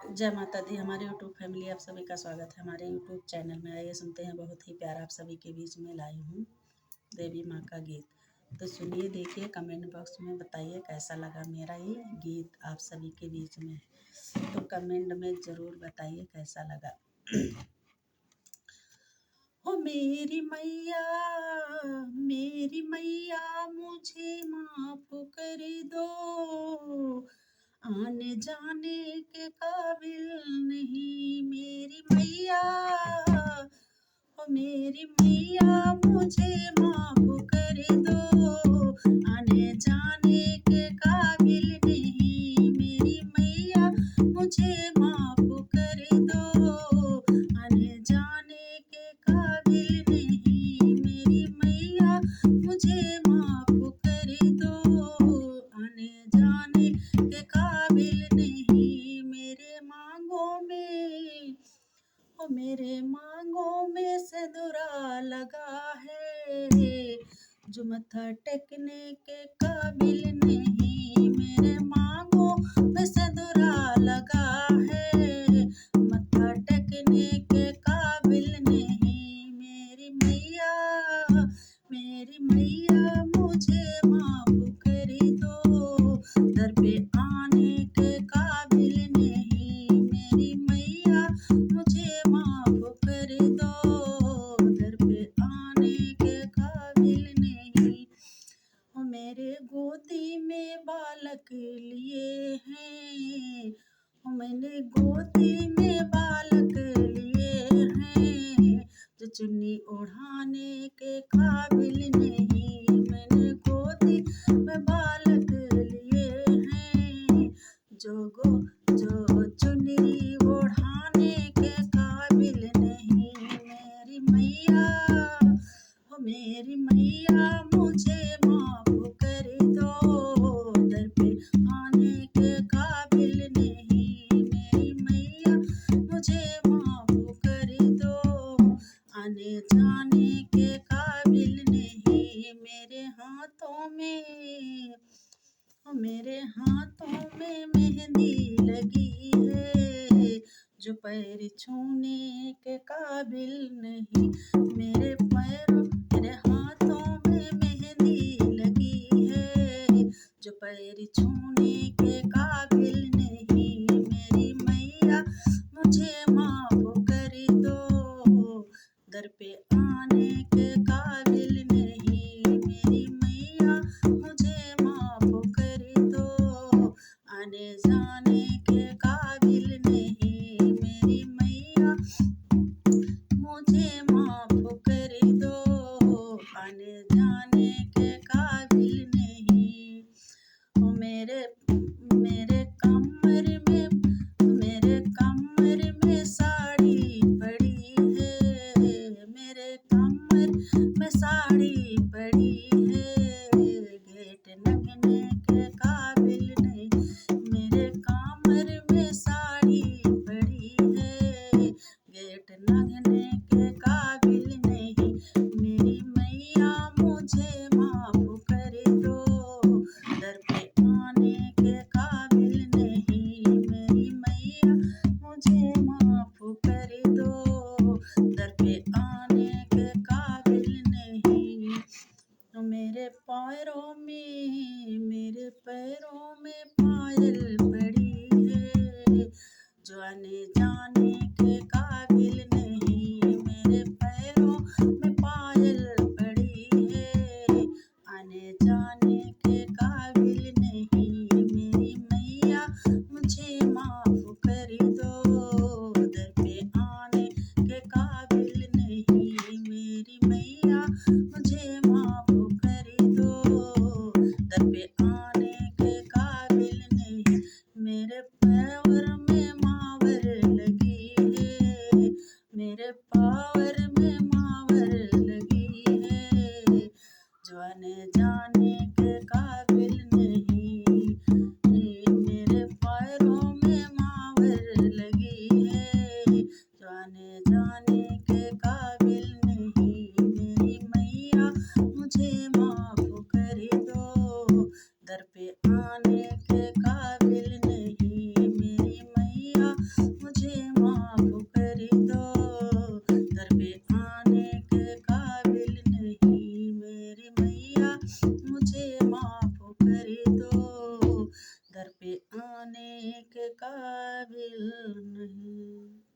जय माता दी। हमारे यूट्यूब फैमिली, आप सभी का स्वागत है हमारे यूट्यूब चैनल में। आइए सुनते हैं, बहुत ही प्यारा आप सभी के बीच में लाई हूँ देवी माँ का गीत। तो सुनिए, देखिए, कमेंट बॉक्स में बताइए कैसा लगा मेरा ये गीत आप सभी के बीच में। तो कमेंट में ज़रूर बताइए कैसा लगा। हो मेरी मैया मुझे माफ कर दो, आने जाने के काबिल नहीं मेरी मैया। हो मेरी मैया मुझे माफ कर दो, आने जाने के काबिल नहीं मेरी मैया मुझे माफ कर दो, आने जाने के काबिल नहीं मेरी मैया मुझे माफ कर दो, आने जाने के काबिल नहीं मेरे मांगों में सिंदूरा लगा है, जो मत्था टेकने के काबिल नहीं मेरे मांगों में सिंदूरा लगा है, मत्था टेकने के काबिल नहीं मेरी मैया मुझे माफ कर दो, दर पे आने के काबिल नहीं मेरी मैया मुझे माफ कर दो, दर पे आने के काबिल नहीं। हो मेरे गोदी में बालक लिए हैं, हो मैंने गोदी में बालक लिए हैं, जो चुन्नी ओढ़ाने के काबिल नहीं मैंने गोदी में बालक लिए हैं, जो चुन्नी ओढ़ाने के काबिल नहीं मेरी मैया। हो मेरी मैया मुझे माफ कर दो, दर पे आने के काबिल नहीं मेरी मैया मुझे माफ कर दो, आने जाने के काबिल नहीं मेरे हाथों में मेहंदी लगी है, जो पैर छूने के काबिल नहीं मेरे हाथों में मेहंदी लगी है, जो पैर छूने के काबिल नहीं मेरी मैया मुझे माफ कर दो, दर पे आने के काबिल नहीं मेरी मैया मुझे माफ कर दो, आने जाने के काबिल नहीं मेरी मैया मुझे माफ कर दो, आने जाने के काबिल नहीं। ओ मेरे कमर में साड़ी पड़ी है, मेरे कमर में साड़ी पड़ी है, गेट लगने के काबिल नहीं मेरे कमर में साड़ी पड़ी है, गेट लगने के काबिल नहीं मेरी मैया मुझे माफ कर दो, दर पे आने के काबिल नहीं मेरी मैया मुझे माफ कर दो, दर पे आने के काबिल नहीं। तो मेरे पैरों में पायल पड़ी है, जो आने जाने के काबिल नहीं मेरे पैरों में पायल पड़ी है, आने जाने के काबिल नहीं मेरी मैया मुझे माफ कर दो, दर पे आने के काबिल नहीं मेरी मैया मुझे माफ कर दो, दर पे आने के काबिल नहीं मेरे पैर में मावर लगी है, मेरे पावर में मावर लगी है, जो आने जाने के काबिल नहीं मेरे पैरों में मावर लगी है, जो आने जाने के काबिल नहीं मेरी मैया मुझे माफ कर दो, दर पे आने के काबिल नहीं मेरी मैया। काबिल नहीं।